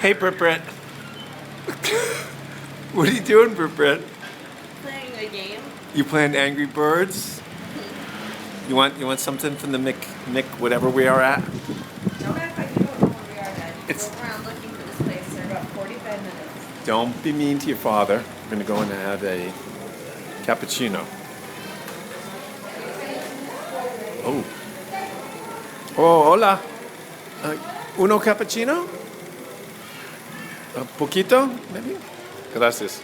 Hey, Brit Brit. What are you doing, Brit Brit? Playing a game. You playing Angry Birds? You want something from the Mick whatever we are at? Don't act like you don't know where we are then. It's- Drove around looking for this place for about 45 minutes. Don't be mean to your father. We're gonna go in and have a cappuccino. Oh. Oh, hola. Uno cappuccino? A poquito, maybe? Gracias.